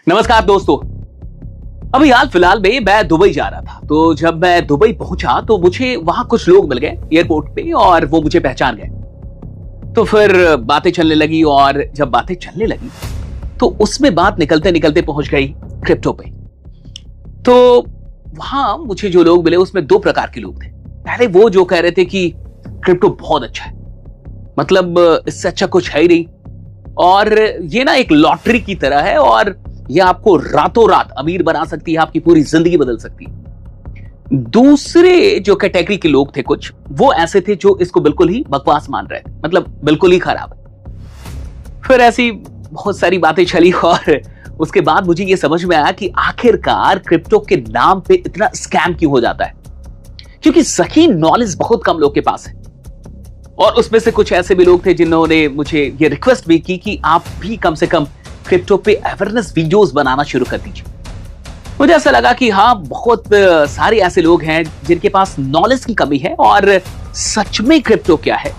नमस्कार दोस्तों। अभी हाल फिलहाल में मैं दुबई जा रहा था, तो जब मैं दुबई पहुंचा तो मुझे वहां कुछ लोग मिल गए एयरपोर्ट पे और वो मुझे पहचान गए। तो फिर बातें चलने लगी और जब बातें चलने लगी तो उसमें बात निकलते निकलते पहुंच गई क्रिप्टो पे। तो वहां मुझे जो लोग मिले उसमें दो प्रकार के लोग थे। पहले वो जो कह रहे थे कि क्रिप्टो बहुत अच्छा है, मतलब इससे अच्छा कुछ है ही नहीं, और ये ना एक लॉटरी की तरह है और ये आपको रातों रात अमीर बना सकती है, आपकी पूरी जिंदगी बदल सकती है। दूसरे जो कैटेगरी के लोग थे कुछ, वो ऐसे थे जो इसको बिल्कुल ही बकवास मान रहे थे, मतलब बिल्कुल ही खराब है। फिर ऐसी बहुत सारी बातें चली और उसके बाद मुझे ये समझ में आया कि आखिरकार क्रिप्टो के नाम पे इतना स्कैम क्यों हो जाता है, क्योंकि सही नॉलेज बहुत कम लोग के पास है। और उसमें से कुछ ऐसे भी लोग थे जिन्होंने मुझे ये रिक्वेस्ट भी की कि आप भी कम से कम क्रिप्टो पे अवेयरनेस वीडियोस बनाना शुरू कर दीजिए। मुझे ऐसा लगा कि हाँ, बहुत सारे ऐसे लोग हैं जिनके पास नॉलेज की कमी है और सच में क्रिप्टो क्या है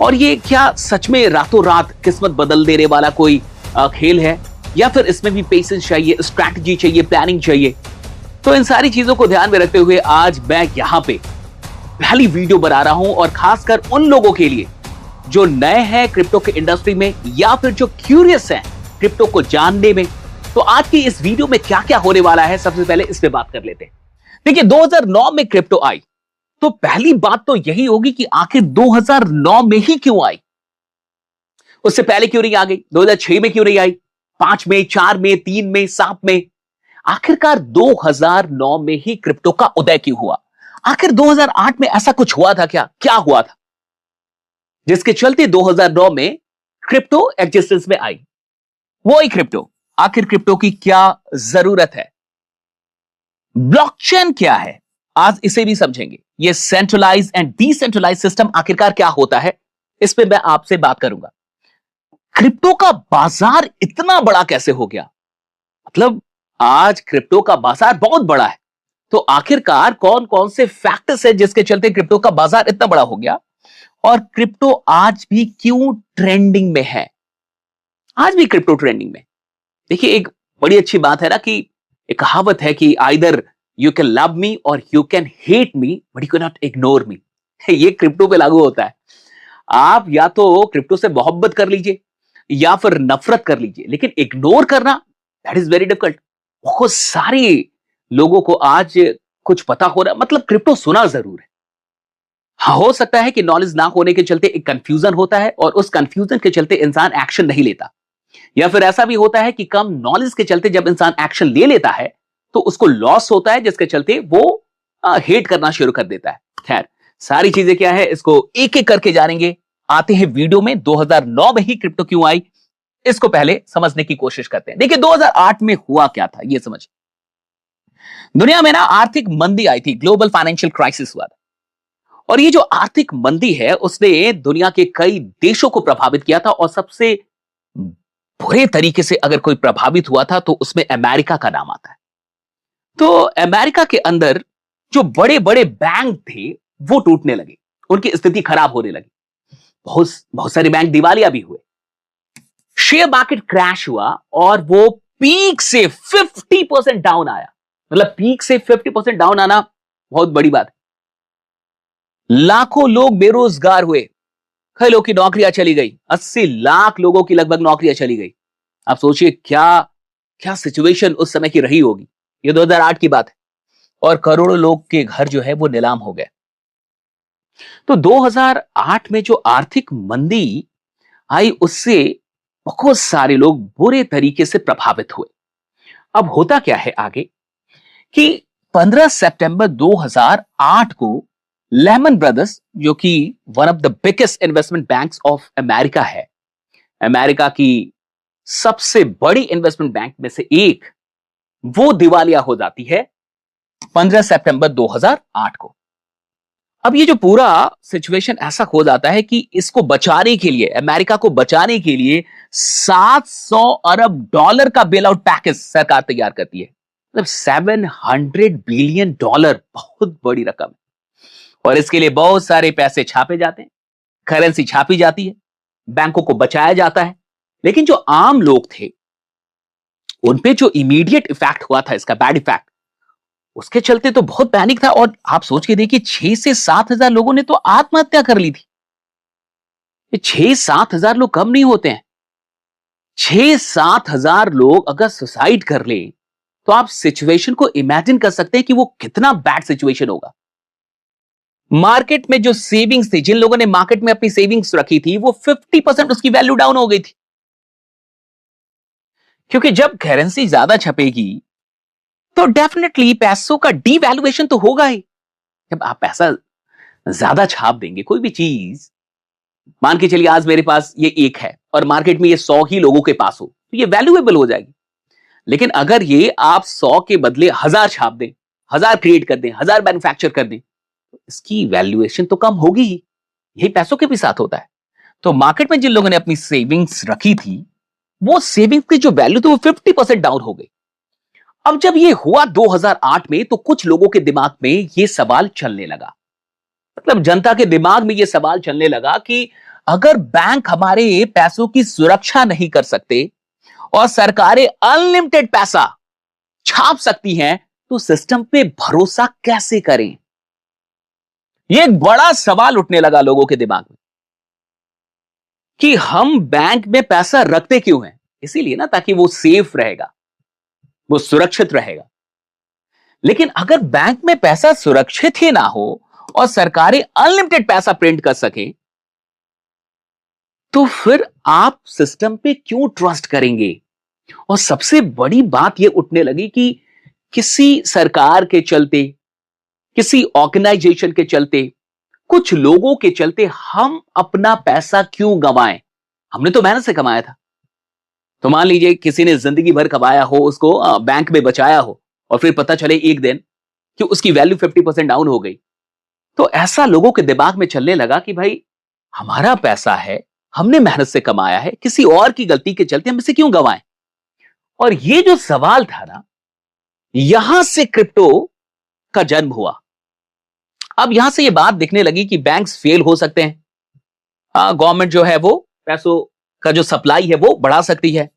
और ये क्या सच में रातों रात किस्मत बदल देने वाला कोई खेल है, या फिर इसमें भी पेशेंस चाहिए, स्ट्रैटेजी चाहिए, प्लानिंग चाहिए। तो इन सारी चीजों को ध्यान में रखते हुए आज मैं यहाँ पे पहली वीडियो बना रहा हूं, और खासकर उन लोगों के लिए जो नए हैं क्रिप्टो के इंडस्ट्री में या फिर जो क्यूरियस हैं क्रिप्टो को जानने में। तो आज की इस वीडियो में क्या क्या होने वाला है, सबसे पहले इस पे बात कर लेते हैं। देखिए, 2009 में क्रिप्टो आई, तो पहली बात तो यही होगी कि आखिर 2009 में ही क्यों आई, उससे पहले क्यों नहीं आ गई, 2006 में क्यों नहीं आई, 5 में, 4 में, 3 में, 7 में। आखिरकार 2009 में ही क्रिप्टो का उदय क्यों हुआ? आखिर 2008 में ऐसा कुछ हुआ था क्या? क्या हुआ था जिसके चलते 2009 में क्रिप्टो एग्जिस्टेंस में आई? वो ही क्रिप्टो। आखिर क्रिप्टो की क्या जरूरत है? ब्लॉकचेन क्या है, आज इसे भी समझेंगे। ये सेंट्रलाइज एंड डिसेंट्रलाइज सिस्टम आखिरकार क्या होता है, इस पे मैं आपसे बात करूंगा। क्रिप्टो का बाजार इतना बड़ा कैसे हो गया, मतलब आज क्रिप्टो का बाजार बहुत बड़ा है, तो आखिरकार कौन कौन से फैक्टर्स है जिसके चलते क्रिप्टो का बाजार इतना बड़ा हो गया, और क्रिप्टो आज भी क्यों ट्रेंडिंग में है? आज भी क्रिप्टो ट्रेंडिंग में। देखिए, एक बड़ी अच्छी बात है ना कि एक कहावत है कि either you can love me or you can hate me but you can not ignore me. ये क्रिप्टो पे लागू होता है। आप या तो क्रिप्टो से मोहब्बत कर लीजिए या फिर नफरत कर लीजिए, लेकिन इग्नोर करना, दैट इज वेरी डिफिकल्ट। बहुत सारे लोगों को आज कुछ पता हो रहा है, मतलब क्रिप्टो सुना जरूर है। हाँ, हो सकता है कि नॉलेज ना होने के चलते एक कंफ्यूजन होता है और उस कंफ्यूजन के चलते इंसान एक्शन नहीं लेता, या फिर ऐसा भी होता है कि कम नॉलेज के चलते जब इंसान एक्शन ले लेता है तो उसको लॉस होता है, जिसके चलते वो हेट करना शुरू कर देता है। खैर, सारी चीजें क्या है इसको एक एक करके जानेंगे। आते हैं वीडियो में। 2009 में ही क्रिप्टो क्यों आई, इसको पहले समझने की कोशिश करते हैं। देखिए, 2008 में हुआ क्या था ये समझ। दुनिया में ना आर्थिक मंदी आई थी, ग्लोबल फाइनेंशियल क्राइसिस हुआ था, और ये जो आर्थिक मंदी है उसने दुनिया के कई देशों को प्रभावित किया था, और सबसे बुरे तरीके से अगर कोई प्रभावित हुआ था तो उसमें अमेरिका का नाम आता है। तो अमेरिका के अंदर जो बड़े बड़े बैंक थे वो टूटने लगे, उनकी स्थिति खराब होने लगी, बहुत बहुत सारे बैंक दिवालिया भी हुए, शेयर मार्केट क्रैश हुआ और वो पीक से 50% डाउन आया। मतलब पीक से 50% डाउन आना बहुत बड़ी बात है। लाखों लोग बेरोजगार हुए, कई लोगों की नौकरियां चली गई, 80 लाख लोगों की लगभग नौकरियां चली गई। आप सोचिए क्या क्या सिचुएशन उस समय की रही होगी। ये 2008 की बात है, और करोड़ों लोग के घर जो है वो नीलाम हो गए। तो 2008 में जो आर्थिक मंदी आई उससे बहुत सारे लोग बुरे तरीके से प्रभावित हुए। अब होता क्या है आगे कि 15 सितंबर 2008 को लेमन ब्रदर्स, जो कि one of the biggest investment banks of America है, अमेरिका की सबसे बड़ी इन्वेस्टमेंट बैंक में से एक, वो दिवालिया हो जाती है 15 सितंबर 2008 को। अब ये जो पूरा सिचुएशन ऐसा हो जाता है कि इसको बचाने के लिए, अमेरिका को बचाने के लिए 700 अरब डॉलर का बेल आउट पैकेज सरकार तैयार करती है। मतलब 700 बिलियन डॉलर, बहुत बड़ी रकम है, और इसके लिए बहुत सारे पैसे छापे जाते हैं, करेंसी छापी जाती है, बैंकों को बचाया जाता है। लेकिन जो आम लोग थे उनपे जो इमीडिएट इफेक्ट हुआ था, इसका बैड इफेक्ट, उसके चलते तो बहुत पैनिक था। और आप सोच के देखिए 6 से 7 हजार लोगों ने तो आत्महत्या कर ली थी। 6-7 हजार लोग कम नहीं होते हैं। 6-7 हजार लोग अगर सुसाइड कर ले तो आप सिचुएशन को इमेजिन कर सकते हैं कि वो कितना बैड सिचुएशन होगा। मार्केट में जो सेविंग्स थी, जिन लोगों ने मार्केट में अपनी सेविंग्स रखी थी, वो 50% उसकी वैल्यू डाउन हो गई थी। क्योंकि जब करेंसी ज्यादा छपेगी तो डेफिनेटली पैसों का डीवैल्यूएशन तो होगा ही। जब आप पैसा ज्यादा छाप देंगे, कोई भी चीज, मान के चलिए आज मेरे पास ये 1 है और मार्केट में ये 100 ही लोगों के पास हो, तो ये वैल्यूएबल हो जाएगी। लेकिन अगर ये आप 100 के बदले 1000 छाप दें, 1000 क्रिएट कर दें, 1000 मैन्युफैक्चर कर दें, तो इसकी वैल्यूएशन तो कम होगी ही। यही पैसों के भी साथ होता है। तो मार्केट में जिन लोगों ने अपनी सेविंग्स रखी थी, वो सेविंग्स की जो वैल्यू थी वो 50% डाउन हो गई। अब जब ये हुआ 2008 में, तो कुछ लोगों के दिमाग में ये सवाल चलने लगा, मतलब जनता के दिमाग में ये सवाल चलने लगा कि अगर बैंक हमारे पैसों की सुरक्षा नहीं कर सकते और सरकारें अनलिमिटेड पैसा छाप सकती हैं, तो सिस्टम पे भरोसा कैसे करें? यह एक बड़ा सवाल उठने लगा लोगों के दिमाग में कि हम बैंक में पैसा रखते क्यों हैं? इसीलिए ना, ताकि वो सेफ रहेगा, वो सुरक्षित रहेगा। लेकिन अगर बैंक में पैसा सुरक्षित ही ना हो और सरकारें अनलिमिटेड पैसा प्रिंट कर सके, तो फिर आप सिस्टम पे क्यों ट्रस्ट करेंगे? और सबसे बड़ी बात यह उठने लगी कि किसी सरकार के चलते, किसी ऑर्गेनाइजेशन के चलते, कुछ लोगों के चलते हम अपना पैसा क्यों गंवाएं? हमने तो मेहनत से कमाया था। तो मान लीजिए किसी ने जिंदगी भर कमाया हो, उसको बैंक में बचाया हो, और फिर पता चले एक दिन कि उसकी वैल्यू 50% डाउन हो गई, तो ऐसा लोगों के दिमाग में चलने लगा कि भाई हमारा पैसा है, हमने मेहनत से कमाया है, किसी और की गलती के चलते हम इसे क्यों गंवाएं? और ये जो सवाल था ना, यहां से क्रिप्टो का जन्म हुआ। अब यहां से ये बात दिखने लगी कि बैंक्स फेल हो सकते हैं, गवर्नमेंट जो है वो पैसों का जो सप्लाई है वो बढ़ा सकती है,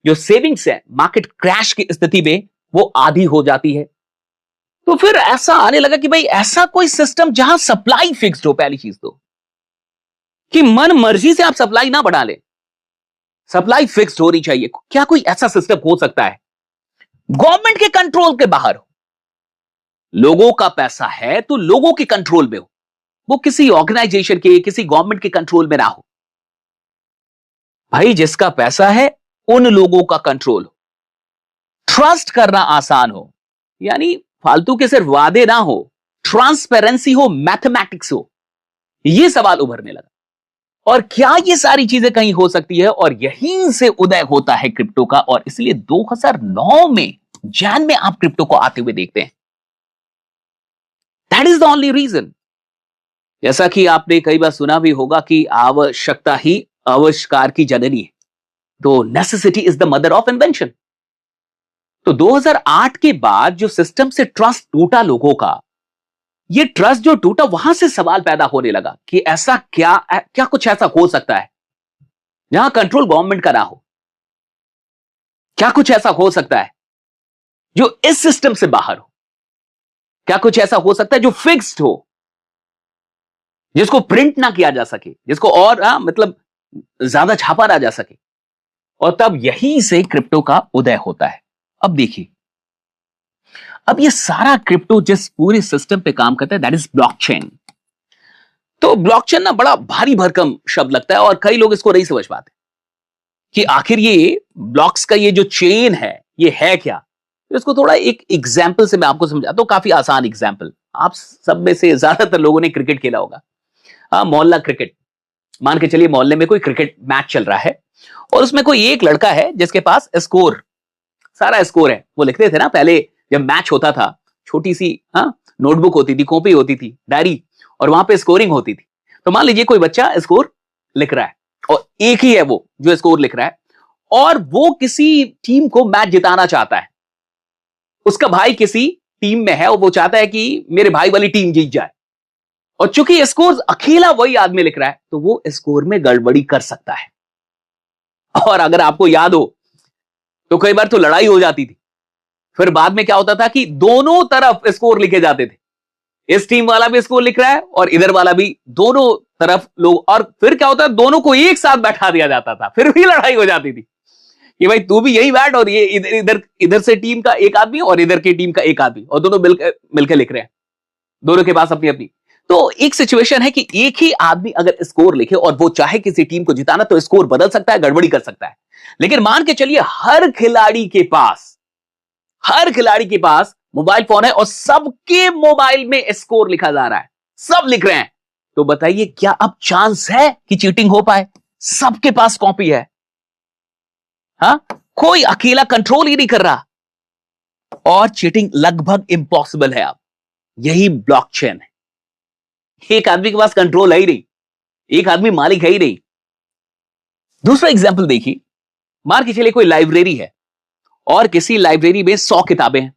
जो सेविंग्स है मार्केट क्रैश की स्थिति में वो आधी हो जाती है। तो फिर ऐसा आने लगा कि भाई ऐसा कोई सिस्टम जहां सप्लाई फिक्स्ड हो, पहली चीज तो कि मन मर्जी से आप सप्लाई ना बढ़ा ले, सप्लाई फिक्स्ड होनी चाहिए। क्या कोई ऐसा सिस्टम हो सकता है गवर्नमेंट के कंट्रोल के बाहर हो? लोगों का पैसा है तो लोगों के कंट्रोल में हो, वो किसी ऑर्गेनाइजेशन के, किसी गवर्नमेंट के कंट्रोल में ना हो। भाई जिसका पैसा है उन लोगों का कंट्रोल हो, ट्रस्ट करना आसान हो, यानी फालतू के सिर्फ वादे ना हो, ट्रांसपेरेंसी हो, मैथमेटिक्स हो। यह सवाल उभरने लगा, और क्या ये सारी चीजें कहीं हो सकती है? और यहीं से उदय होता है क्रिप्टो का। और इसलिए 2009 में जैन में आप क्रिप्टो को आते हुए देखते हैं। That is the only reason. जैसा कि आपने कई बार सुना भी होगा कि आवश्यकता ही आविष्कार की जननी है, तो necessity is the mother of invention. तो 2008 के बाद जो सिस्टम से ट्रस्ट टूटा लोगों का, ये ट्रस्ट जो टूटा, वहां से सवाल पैदा होने लगा कि ऐसा क्या कुछ ऐसा हो सकता है जहां कंट्रोल गवर्नमेंट का ना हो? क्या कुछ ऐसा हो सकता है जो इस सिस्टम से बाहर हो? क्या कुछ ऐसा हो सकता है जो फिक्स्ड हो, जिसको प्रिंट ना किया जा सके, जिसको और मतलब ज्यादा छापा ना जा सके? और तब यहीं से क्रिप्टो का उदय होता है। अब देखिए, अब ये सारा क्रिप्टो जिस पूरे सिस्टम पे काम करता है, दैट इज ब्लॉकचेन। तो ब्लॉकचेन ना बड़ा भारी भरकम शब्द लगता है और कई लोग इसको नहीं समझ पाते कि आखिर ये ब्लॉक्स का ये जो चेन है ये है क्या। तो इसको थोड़ा एक एग्जाम्पल से मैं आपको समझाता हूं, काफी आसान एग्जाम्पल। आप सब में से ज्यादातर लोगों ने क्रिकेट खेला होगा, मोहल्ला क्रिकेट। मान के चलिए मोहल्ले में कोई क्रिकेट मैच चल रहा है और उसमें कोई एक लड़का है जिसके पास स्कोर, सारा स्कोर है। वो लिखते थे ना पहले जब मैच होता था, छोटी सी नोटबुक होती थी, कॉपी होती थी, डायरी, और वहां पे स्कोरिंग होती थी। तो मान लीजिए कोई बच्चा स्कोर लिख रहा है और एक ही है वो जो स्कोर लिख रहा है, और वो किसी टीम को मैच जिताना चाहता है। उसका भाई किसी टीम में है और वो चाहता है कि मेरे भाई वाली टीम जीत जाए, और चूंकि स्कोर अकेला वही आदमी लिख रहा है तो वो स्कोर में गड़बड़ी कर सकता है। और अगर आपको याद हो तो कई बार तो लड़ाई हो जाती थी। फिर बाद में क्या होता था कि दोनों तरफ स्कोर लिखे जाते थे, इस टीम वाला भी स्कोर लिख रहा है और इधर वाला भी, दोनों तरफ लोग। और फिर क्या होता है, दोनों को एक साथ बैठा दिया जाता था, फिर भी लड़ाई हो जाती थी कि भाई तू भी यही बैठ, और ये इधर इधर इधर से टीम का एक आदमी और इधर की टीम का एक आदमी, और दोनों मिलकर लिख रहे हैं, दोनों के पास अपनी अपनी। तो एक सिचुएशन है कि एक ही आदमी अगर स्कोर लिखे और वो चाहे किसी टीम को जिताना, तो स्कोर बदल सकता है, गड़बड़ी कर सकता है। लेकिन मान के चलिए हर खिलाड़ी के पास मोबाइल फोन है और सबके मोबाइल में स्कोर लिखा जा रहा है, सब लिख रहे हैं। तो बताइए क्या अब चांस है कि चीटिंग हो पाए? सबके पास कॉपी है, हाँ, कोई अकेला कंट्रोल ही नहीं कर रहा, और चीटिंग लगभग इंपॉसिबल है। अब यही ब्लॉकचेन है। एक आदमी के पास कंट्रोल है ही नहीं, एक आदमी मालिक है ही नहीं। दूसरा एग्जाम्पल देखिए, मान के चलिए कोई लाइब्रेरी है और किसी लाइब्रेरी में 100 किताबें हैं।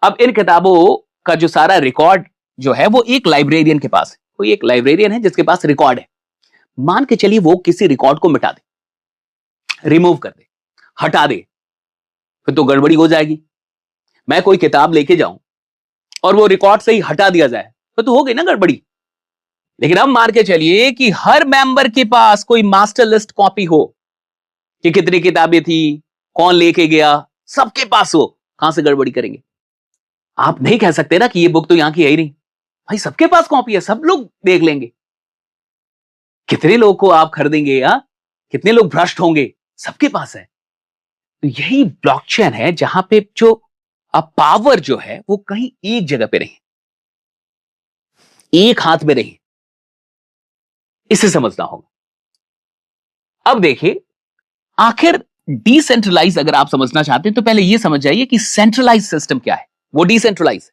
अब इन किताबों का जो सारा रिकॉर्ड जो है वो एक लाइब्रेरियन के पास है, कोई एक लाइब्रेरियन है जिसके पास रिकॉर्ड है। मान के चलिए वो किसी रिकॉर्ड को मिटा दे, रिमूव कर दे, हटा दे, फिर तो गड़बड़ी हो जाएगी। मैं कोई किताब लेके जाऊं और वो रिकॉर्ड से ही हटा दिया जाए, तो हो गई ना गड़बड़ी। लेकिन अब मान के चलिए कि हर मेंबर के पास कोई मास्टर लिस्ट कॉपी हो कि कितनी किताबें थी, कौन लेके गया, सबके पास हो, कहां से गड़बड़ी करेंगे? आप नहीं कह सकते ना कि ये बुक तो यहां की है ही नहीं, भाई सबके पास कॉपी है, सब लोग देख लेंगे। कितने लोग को आप खरीदेंगे, कितने लोग भ्रष्ट होंगे, सबके पास है। तो यही ब्लॉकचेन है जहां पे जो पावर जो है वो कहीं एक जगह पे नहीं, एक हाथ में नहीं, इसे समझना होगा। अब देखिए, आखिर डिसेंट्रलाइज अगर आप समझना चाहते हैं तो पहले यह समझ जाइए कि सेंट्रलाइज सिस्टम क्या है। वो decentralize,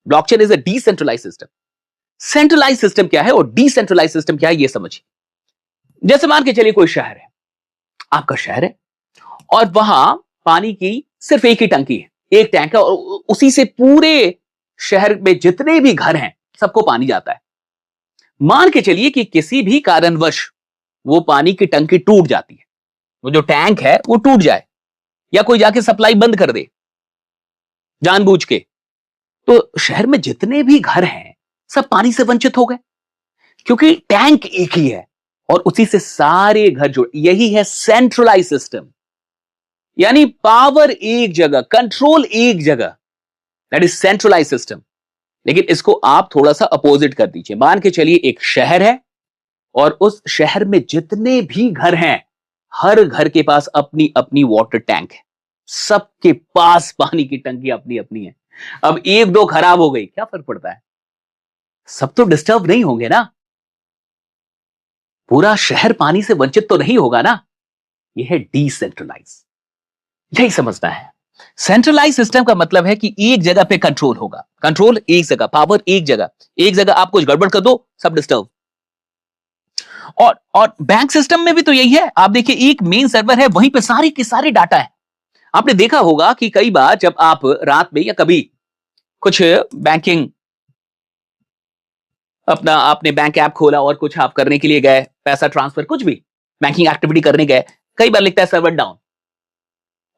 blockchain is a decentralize system. Centralize system क्या है और डिसेंट्रलाइज सिस्टम क्या है, यह समझिए। जैसे मान के चलिए कोई शहर है, आपका शहर है, और वहां पानी की सिर्फ एक ही टंकी है, एक टैंक है, और उसी से पूरे शहर में जितने भी घर हैं सबको पानी जाता है। मान के चलिए कि किसी भी कारणवश वो पानी की टंकी टूट जाती है, वो जो टैंक है वो टूट जाए, या कोई जाके सप्लाई बंद कर दे जानबूझ के, तो शहर में जितने भी घर हैं सब पानी से वंचित हो गए, क्योंकि टैंक एक ही है और उसी से सारे घर जुड़। यही है सेंट्रलाइज सिस्टम, यानी पावर एक जगह, कंट्रोल एक जगह, दैट इज सेंट्रलाइज सिस्टम। लेकिन इसको आप थोड़ा सा अपोजिट कर दीजिए। मान के चलिए एक शहर है और उस शहर में जितने भी घर हैं, हर घर के पास अपनी अपनी वाटर टैंक है, सबके पास पानी की टंकी अपनी अपनी है। अब एक दो खराब हो गई, क्या फर्क पड़ता है, सब तो डिस्टर्ब नहीं होंगे ना, पूरा शहर पानी से वंचित तो नहीं होगा ना। यह है डिसेंट्रलाइज, यही समझना है। सेंट्रलाइज सिस्टम का मतलब है कि एक जगह पे कंट्रोल होगा, कंट्रोल एक जगह, पावर एक जगह, एक जगह आप कुछ गड़बड़ कर दो सब डिस्टर्ब। और बैंक सिस्टम में भी तो यही है। आप देखिए एक मेन सर्वर है, वहीं पे सारी की सारी डाटा है। आपने देखा होगा कि कई बार जब आप रात में या कभी कुछ बैंकिंग, अपना आपने बैंक ऐप खोला और कुछ आप करने के लिए गए, पैसा ट्रांसफर, कुछ भी बैंकिंग एक्टिविटी करने गए, कई बार लिखता है सर्वर डाउन।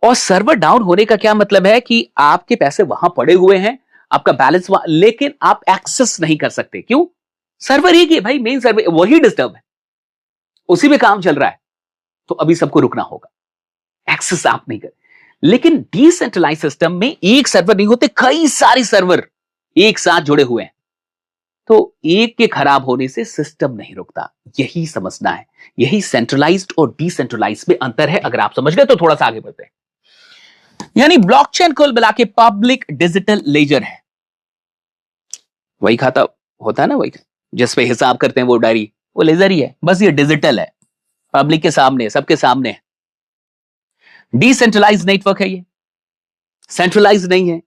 और सर्वर डाउन होने का क्या मतलब है कि आपके पैसे वहां पड़े हुए हैं, आपका बैलेंस वहां, लेकिन आप एक्सेस नहीं कर सकते। क्यों? सर्वर ही है भाई, मेन सर्वर वही डिस्टर्ब है, उसी में काम चल रहा है, तो अभी सबको रुकना होगा, एक्सेस आप नहीं कर। लेकिन डिसेंट्रलाइज सिस्टम में एक सर्वर नहीं होते, कई सारे सर्वर एक साथ जुड़े हुए हैं, तो एक के खराब होने से सिस्टम नहीं रुकता। यही समझना है, यही सेंट्रलाइज्ड और डिसेंट्रलाइज्ड में अंतर है। अगर आप समझ गए तो थोड़ा सा आगे बढ़ते हैं। यानी ब्लॉकचेन कुल मिला के पब्लिक डिजिटल लेजर है, वही खाता होता है ना, वही जिस पे हिसाब करते हैं वो डायरी, वो लेजर ही है, बस ये डिजिटल है, पब्लिक के सामने, सबके सामने। डिसेंट्रलाइज नेटवर्क है ये, सेंट्रलाइज नहीं है,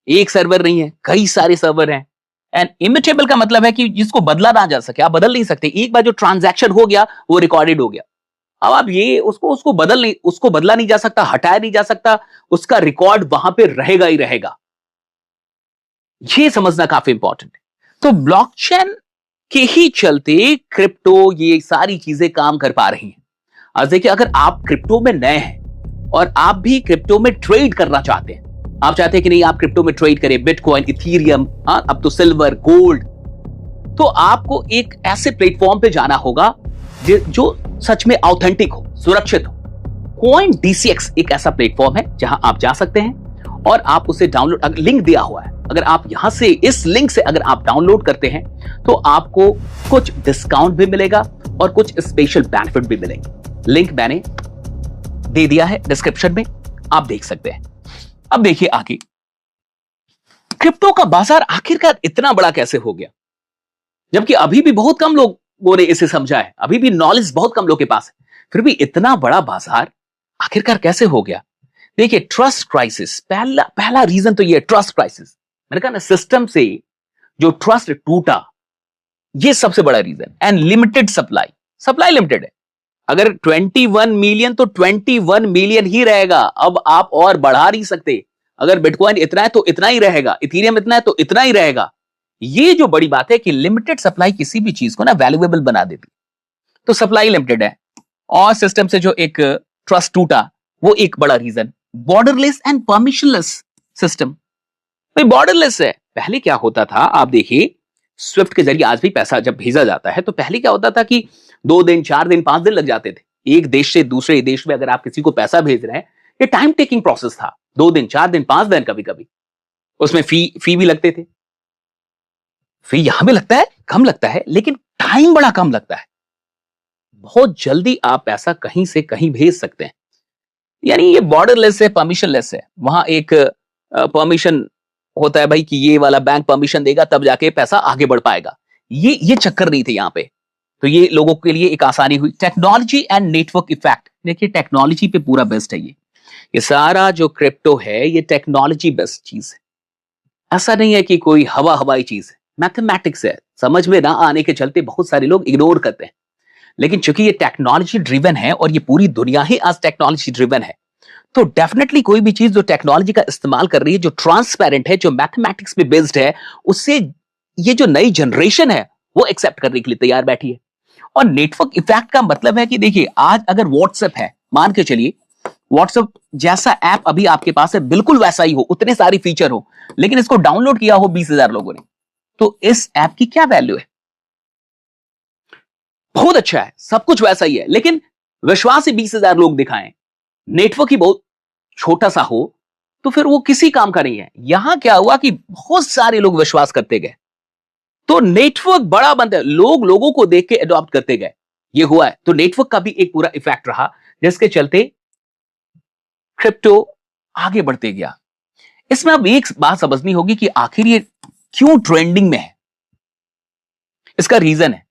एक सर्वर नहीं है, कई सारे सर्वर हैं। एंड इमिटेबल का मतलब है कि जिसको बदला ना जा सके, आप बदल नहीं सकते। एक बार जो ट्रांजैक्शन हो गया वो रिकॉर्डेड हो गया, अब आप ये उसको बदला नहीं जा सकता, हटाया नहीं जा सकता, उसका रिकॉर्ड वहां पे रहेगा ही रहेगा। ये समझना काफी इंपॉर्टेंट है। तो ब्लॉकचेन के ही चलते क्रिप्टो, ये सारी चीजें काम कर पा रही हैं। आज देखिए, अगर आप क्रिप्टो में नए हैं और आप भी क्रिप्टो में ट्रेड करना चाहते हैं, आप चाहते हैं कि नहीं आप क्रिप्टो में ट्रेड करें, बिटकॉइन, इथीरियम, अब तो सिल्वर, गोल्ड, तो आपको एक ऐसे प्लेटफॉर्म पे जाना होगा जो सच में ऑथेंटिक हो, सुरक्षित हो। CoinDCX एक ऐसा प्लेटफॉर्म है जहां आप जा सकते हैं और आप उसे डाउनलोड, लिंक दिया हुआ है, अगर आप यहां से इस लिंक से अगर आप डाउनलोड करते हैं तो आपको कुछ डिस्काउंट भी मिलेगा और कुछ स्पेशल बेनिफिट भी मिलेंगे। लिंक मैंने दे दिया है डिस्क्रिप्शन में, आप देख सकते हैं। अब देखिए आगे, क्रिप्टो का बाजार आखिरकार इतना बड़ा कैसे हो गया, जबकि अभी भी बहुत कम लोगों ने इसे समझा है, अभी भी नॉलेज बहुत कम लोगों के पास है, फिर भी इतना बड़ा बाजार आखिरकार कैसे हो गया। देखिए, ट्रस्ट क्राइसिस, पहला रीजन तो ये ट्रस्ट क्राइसिस। मैंने कहा ना, सिस्टम से जो ट्रस्ट टूटा, ये सबसे बड़ा reason. And limited supply limited है। अगर 21 मिलियन तो 21 मिलियन ही रहेगा, अब आप और बढ़ा नहीं सकते। अगर बिटकॉइन इतना है तो इतना ही रहेगा, इथीरियम इतना है तो इतना ही रहेगा। ये जो बड़ी बात है कि लिमिटेड सप्लाई किसी भी चीज को ना वैल्यूएबल बना देती। तो सप्लाई लिमिटेड है और सिस्टम से जो एक ट्रस्ट टूटा, वो एक बड़ा reason. Borderless and permissionless system, भाई बॉर्डरलेस है। पहले क्या होता था, आप देखिए, स्विफ्ट के जरिए आज भी पैसा जब भेजा जाता है तो पहले क्या होता था कि 2 दिन, 4 दिन, 5 दिन लग जाते थे। एक देश से दूसरे देश में अगर आप किसी को पैसा भेज रहे हैं, ये टाइम टेकिंग प्रोसेस था। 2 दिन, 4 दिन, 5 दिन, कभी कभी उसमें फी भी लगते थे। फी यहां भी लगता है, कम लगता है, लेकिन टाइम बड़ा कम लगता है। बहुत जल्दी आप पैसा कहीं से कहीं भेज सकते हैं। यानी ये बॉर्डरलेस है, परमिशनलेस है। वहां एक परमिशन होता है भाई कि ये वाला बैंक परमिशन देगा तब जाके पैसा आगे बढ़ पाएगा। ये चक्कर नहीं थे यहां पे। तो ये लोगों के लिए एक आसानी हुई। टेक्नोलॉजी एंड नेटवर्क इफेक्ट, देखिए टेक्नोलॉजी पे पूरा बेस्ड है ये सारा जो क्रिप्टो है, ये टेक्नोलॉजी बेस्ड चीज है। ऐसा नहीं है कि कोई हवाई चीज है, मैथमेटिक्स है। समझ में ना आने के चलते बहुत सारे लोग इग्नोर करते हैं, लेकिन चूंकि ये टेक्नोलॉजी ड्रिवन है और ये पूरी दुनिया ही आज टेक्नोलॉजी ड्रिवन है, तो डेफिनेटली कोई भी चीज जो टेक्नोलॉजी का इस्तेमाल कर रही है, जो ट्रांसपेरेंट है, जो मैथमेटिक्स पे बेस्ड है, उससे ये जो नई जनरेशन है वो एक्सेप्ट करने के लिए तैयार बैठी है। और नेटवर्क इफेक्ट का मतलब है कि देखिए, आज अगर व्हाट्सएप है, मान के चलिए व्हाट्सएप जैसा ऐप अभी आपके पास है, बिल्कुल वैसा ही हो, उतने सारी फीचर हो, लेकिन इसको डाउनलोड किया हो 20,000 लोगों ने, तो इस ऐप की क्या वैल्यू है? बहुत अच्छा है, सब कुछ वैसा ही है, लेकिन विश्वास से 20,000 लोग दिखाएं, नेटवर्क ही बहुत छोटा सा हो, तो फिर वो किसी काम का नहीं है। यहां क्या हुआ कि बहुत सारे लोग विश्वास करते गए, तो नेटवर्क बड़ा बनता है, लोग लोगों को देख के अडॉप्ट करते गए, ये हुआ है। तो नेटवर्क का भी एक पूरा इफेक्ट रहा, जिसके चलते क्रिप्टो आगे बढ़ते गया। इसमें अब एक बात समझनी होगी कि आखिर ये क्यों ट्रेंडिंग में है। इसका रीजन है,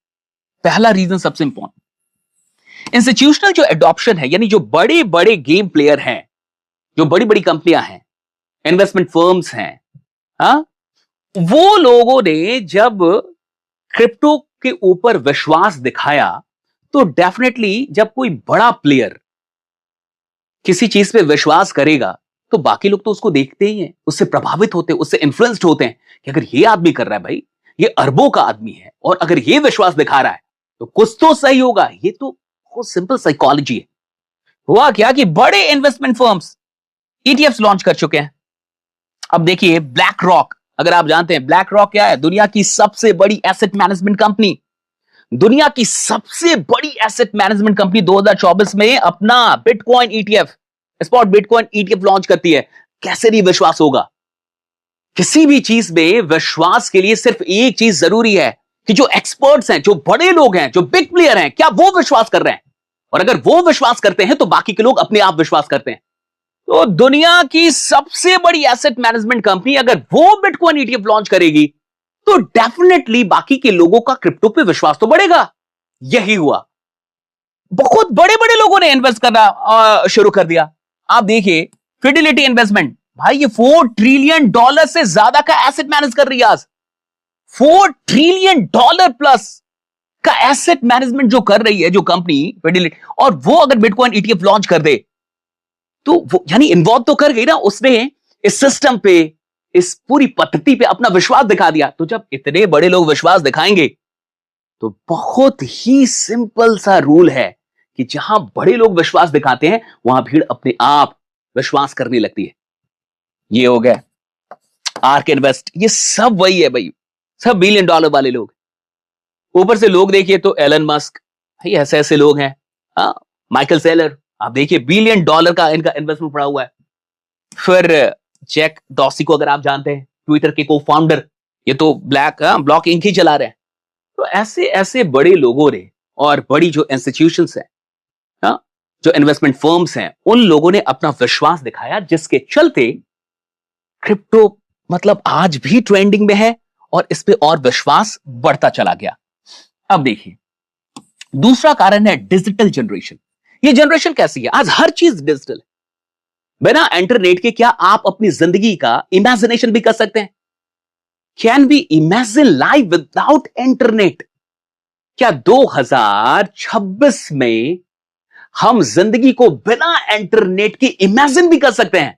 पहला रीजन सबसे इंपॉर्टेंट, इंस्टीट्यूशनल जो एडॉप्शन है, यानी जो बड़े बड़े गेम प्लेयर हैं, जो बड़ी बड़ी कंपनियां हैं, इन्वेस्टमेंट फर्म्स हैं, वो लोगों ने जब क्रिप्टो के ऊपर विश्वास दिखाया, तो डेफिनेटली जब कोई बड़ा प्लेयर किसी चीज पे विश्वास करेगा, तो बाकी लोग तो उसको देखते ही हैं, उससे प्रभावित होते हैं, उससे इन्फ्लुएंस्ड होते हैं कि अगर ये आदमी कर रहा है, भाई ये अरबों का आदमी है और अगर ये विश्वास दिखा रहा है तो कुछ तो सही होगा। ये तो बहुत सिंपल साइकोलॉजी है। हुआ क्या कि बड़े इन्वेस्टमेंट फर्म्स ईटीएफ्स लॉन्च कर चुके हैं। अब देखिए, ब्लैक रॉक, अगर आप जानते हैं ब्लैक रॉक क्या है, दुनिया की सबसे बड़ी एसेट मैनेजमेंट कंपनी, दुनिया की सबसे बड़ी एसेट मैनेजमेंट कंपनी 2024 में अपना bitcoin ETF, spot bitcoin ETF launch करती है। कैसे नहीं विश्वास होगा? किसी भी चीज में विश्वास के लिए सिर्फ एक चीज जरूरी है कि जो एक्सपर्ट्स हैं, जो बड़े लोग हैं, जो बिग प्लेयर हैं, क्या वो विश्वास कर रहे हैं? और अगर वो विश्वास करते हैं तो बाकी के लोग अपने आप विश्वास करते हैं। तो दुनिया की सबसे बड़ी एसेट मैनेजमेंट कंपनी अगर वो बिटकॉइन ईटीएफ लॉन्च करेगी, तो डेफिनेटली बाकी के लोगों का क्रिप्टो पे विश्वास तो बढ़ेगा। यही हुआ, बहुत बड़े बड़े लोगों ने इन्वेस्ट करना शुरू कर दिया। आप देखिए, फिडिलिटी इन्वेस्टमेंट, भाई ये $4 ट्रिलियन से ज्यादा का एसेट मैनेज कर रही है आज। $4 ट्रिलियन प्लस का एसेट मैनेजमेंट जो कर रही है जो कंपनी फिडिलिटी, और वो अगर बिटकॉइन ईटीएफ लॉन्च कर दे, तो वो यानी इन्वॉल्व तो कर गई ना, उसने इस सिस्टम पे, इस पूरी पद्धति पे अपना विश्वास दिखा दिया। तो जब इतने बड़े लोग विश्वास दिखाएंगे, तो बहुत ही सिंपल सा रूल है कि जहां बड़े लोग विश्वास दिखाते हैं वहां भीड़ अपने आप विश्वास करने लगती है। ये हो गया आर्क इन्वेस्ट, ये सब वही है भाई, सब बिलियन डॉलर वाले लोग। ऊपर से लोग देखिए तो एलन मस्क, भाई ऐसे ऐसे लोग हैं। हाँ, माइकल सेलर, आप देखिए बिलियन डॉलर का इनका इन्वेस्टमेंट पड़ा हुआ है। फिर जैक डॉर्सी को अगर आप जानते हैं, ट्विटर के को फाउंडर, ये तो ब्लॉक इंक ही चला रहे हैं। तो ऐसे ऐसे बड़े लोगों ने और बड़ी जो इंस्टीट्यूशंस हैं, हाँ, जो इन्वेस्टमेंट फर्म्स हैं, उन लोगों ने अपना विश्वास दिखाया, जिसके चलते क्रिप्टो मतलब आज भी ट्रेंडिंग में है और इस पे और विश्वास बढ़ता चला गया। अब देखिए दूसरा कारण है डिजिटल जनरेशन। ये जनरेशन कैसी है? आज हर चीज डिजिटल है। बिना इंटरनेट के क्या आप अपनी जिंदगी का इमेजिनेशन भी कर सकते हैं? Can we imagine life without internet? क्या 2026 में हम जिंदगी को बिना इंटरनेट के इमेजिन भी कर सकते हैं?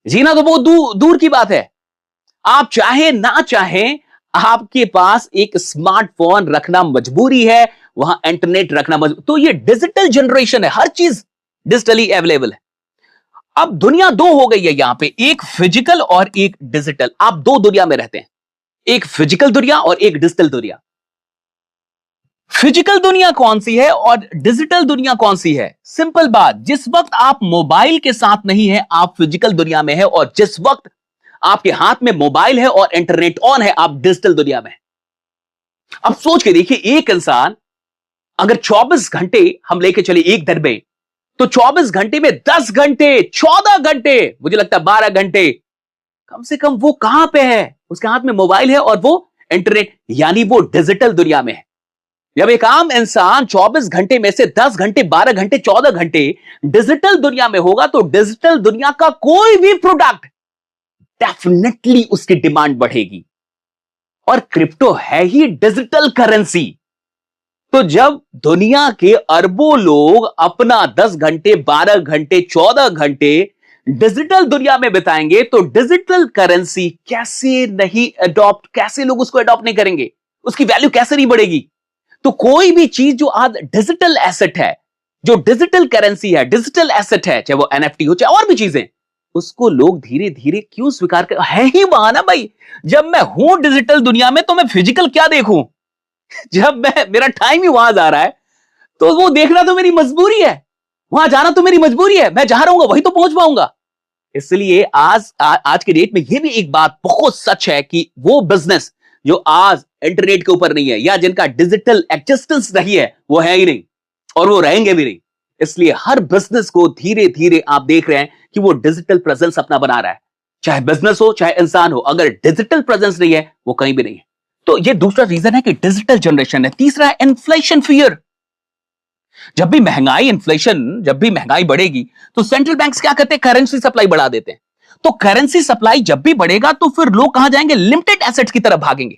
जीना तो बहुत दूर की बात है। आप चाहे ना चाहें, आपके पास एक स्मार्टफोन रखना मजबूरी है, वहां इंटरनेट रखना मजबूरी। तो ये डिजिटल जनरेशन है, हर चीज डिजिटली अवेलेबल है। अब दुनिया दो हो गई है यहां पे, एक फिजिकल और एक डिजिटल। आप दो दुनिया में रहते हैं, एक फिजिकल दुनिया और एक डिजिटल दुनिया। फिजिकल दुनिया कौन सी है और डिजिटल दुनिया कौन सी है? सिंपल बात, जिस वक्त आप मोबाइल के साथ नहीं है आप फिजिकल दुनिया में है, और जिस वक्त आपके हाथ में मोबाइल है और इंटरनेट ऑन है आप डिजिटल दुनिया में। अब सोच के देखिए, एक इंसान अगर 24 घंटे हम लेके चले एक दिन में, तो 24 घंटे में 10 घंटे, 14 घंटे, मुझे लगता है 12 घंटे कम से कम वो कहां पे है? उसके हाथ में मोबाइल है और वो इंटरनेट, यानी वो डिजिटल दुनिया में है। जब एक आम इंसान 24 घंटे में से 10 घंटे, 12 घंटे, 14 घंटे डिजिटल दुनिया में होगा, तो डिजिटल दुनिया का कोई भी प्रोडक्ट डेफिनेटली उसकी डिमांड बढ़ेगी। और क्रिप्टो है ही डिजिटल करेंसी। तो जब दुनिया के अरबों लोग अपना 10 घंटे, 12 घंटे, 14 घंटे डिजिटल दुनिया में बिताएंगे, तो डिजिटल करेंसी कैसे नहीं अडॉप्ट, कैसे लोग उसको अडॉप्ट नहीं करेंगे? उसकी वैल्यू कैसे नहीं बढ़ेगी? तो कोई भी चीज जो आज डिजिटल एसेट है, जो डिजिटल करेंसी है, डिजिटल एसेट है, चाहे वो एनएफटी हो चाहे और भी चीजें, उसको लोग धीरे धीरे क्यों स्वीकार कर, है ही वहां ना भाई। जब मैं हूं डिजिटल दुनिया में तो मैं फिजिकल क्या देखूं? जब मेरा टाइम ही वहां जा रहा है, तो वो देखना तो मेरी मजबूरी है, वहां जाना तो मेरी मजबूरी है। मैं जहां रहूंगा वही तो पहुंच पाऊंगा। इसलिए आज के डेट में यह भी एक बात बहुत सच है कि वो बिजनेस जो आज इंटरनेट के ऊपर नहीं है, या जिनका डिजिटल एक्जिस्टेंस नहीं है, वो है ही नहीं और वो रहेंगे भी नहीं। इसलिए हर बिजनेस को धीरे धीरे आप देख रहे हैं कि वो डिजिटल प्रेजेंस अपना बना रहा है। चाहे बिजनेस हो चाहे इंसान हो, अगर डिजिटल प्रेजेंस नहीं है वो कहीं भी नहीं है। तो ये दूसरा रीजन है कि डिजिटल जनरेशन है। तीसरा है इन्फ्लेशन फियर। जब भी महंगाई बढ़ेगी तो सेंट्रल बैंक्स क्या करते हैं? करेंसी सप्लाई बढ़ा देते हैं। तो करेंसी सप्लाई जब भी बढ़ेगा तो फिर लोग कहां जाएंगे? लिमिटेड एसेट्स की तरफ भागेंगे।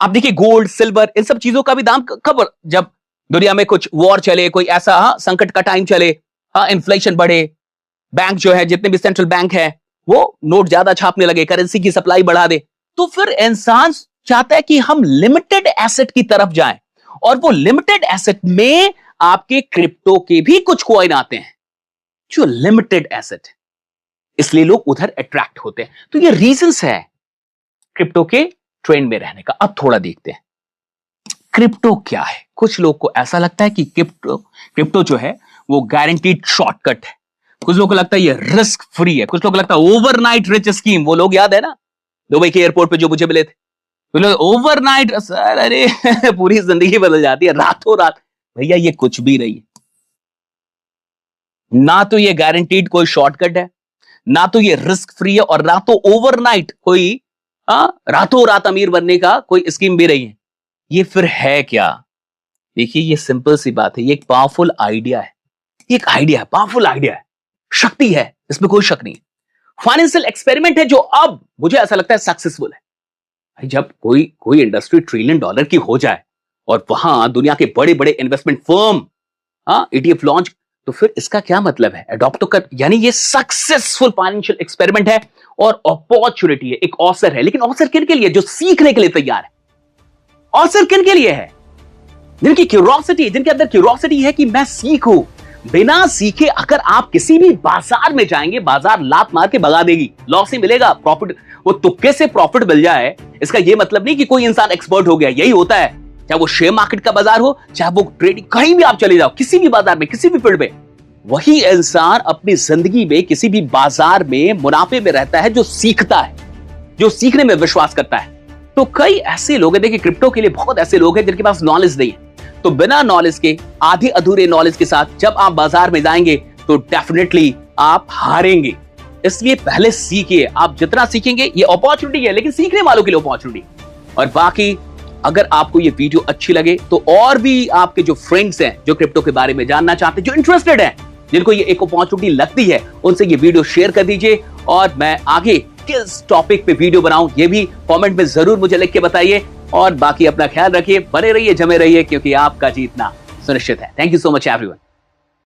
आप देखिए गोल्ड, सिल्वर, इन सब चीजों का भी दाम खबर, जब दुनिया में कुछ वॉर चले, कोई ऐसा संकट का टाइम चले, इन्फ्लेशन बढ़े, बैंक जो है, जितने भी सेंट्रल बैंक है, वो नोट ज्यादा छापने लगे, करेंसी की सप्लाई बढ़ा दे, तो फिर इंसान चाहता है कि हम लिमिटेड एसेट की तरफ जाएं। और वो लिमिटेड एसेट में आपके क्रिप्टो के भी कुछ कॉइन आते हैं जो लिमिटेड एसेट है, इसलिए लोग उधर अट्रैक्ट होते हैं। तो ये रीजंस है क्रिप्टो के ट्रेंड में रहने का। अब थोड़ा देखते हैं क्रिप्टो क्या है। कुछ लोग को ऐसा लगता है कि क्रिप्टो जो है वो गारंटीड शॉर्टकट है। कुछ लोगों को लगता है ये रिस्क फ्री है। कुछ लोगों को लगता है ओवरनाइट रिच स्कीम। वो लोग याद है ना दुबई के एयरपोर्ट पे जो मुझे मिले थे, ओवरनाइट सर, अरे पूरी जिंदगी बदल जाती है रातों रात। भैया ये कुछ भी नहीं है। ना तो ये गारंटीड कोई शॉर्टकट है, ना तो ये रिस्क फ्री है, और ना तो ओवरनाइट कोई रातों रात अमीर बनने का कोई स्कीम भी नहीं है। ये फिर है क्या? देखिए ये सिंपल सी बात है, ये एक पावरफुल आइडिया है। एक आइडिया है, पावरफुल आइडिया है, शक्ति है, इसमें कोई शक नहीं है। फाइनेंशियल एक्सपेरिमेंट है जो अब मुझे ऐसा लगता है सक्सेसफुल है। भाई जब कोई इंडस्ट्री ट्रिलियन डॉलर की हो जाए और वहां दुनिया के बड़े बड़े इन्वेस्टमेंट फर्म ईटीएफ लॉन्च, तो फिर इसका क्या मतलब है? अडॉप्ट तो कर, यानी ये सक्सेसफुल फाइनेंशियल एक्सपेरिमेंट है और अपॉर्चुनिटी है, एक अवसर है। लेकिन अवसर किन के लिए? जो सीखने के लिए तैयार है। अवसर किन के लिए है? जिनके अंदर क्यूरोसिटी है कि मैं सीखूं। बिना सीखे अगर आप किसी भी बाजार में जाएंगे, बाजार लात मार के भगा देगी, लॉस ही मिलेगा। प्रॉफिट, वो तुक्के से प्रॉफिट मिल जाए, इसका यह मतलब नहीं कि कोई इंसान एक्सपर्ट हो गया। यही होता है, चाहे वो शेयर मार्केट का बाजार हो, चाहे वो ट्रेडिंग, कहीं भी आप चले जाओ, किसी भी बाजार में, किसी भी फील्ड में, वही इंसान अपनी जिंदगी में किसी भी बाजार में मुनाफे में रहता है जो सीखता है, जो सीखने में विश्वास करता है। तो कई ऐसे लोग हैं, देखिए क्रिप्टो के लिए बहुत ऐसे लोग हैं जिनके पास नॉलेज नहीं है। तो बिना नॉलेज के, आधे अधूरे नॉलेज के साथ जब आप बाजार में जाएंगे तो डेफिनेटली आप हारेंगे। इसलिए पहले सीखिए। आप जितना सीखेंगे, ये अपॉर्चुनिटी है, लेकिन सीखने वालों के लिए अपॉर्चुनिटी। और बाकी अगर आपको ये वीडियो अच्छी लगे तो और भी आपके जो फ्रेंड्स हैं, जो क्रिप्टो के बारे में जानना चाहते हैं, जो इंटरेस्टेड हैं, जिनको ये एक अपॉर्चुनिटी लगती है, उनसे ये वीडियो शेयर कर दीजिए। और मैं आगे किस टॉपिक पे वीडियो बनाऊं, ये भी कमेंट में जरूर मुझे लिख के बताइए। और बाकी अपना ख्याल रखिए, बने रहिए, जमे रहिए, क्योंकि आपका जीतना सुनिश्चित है। Thank you so much everyone.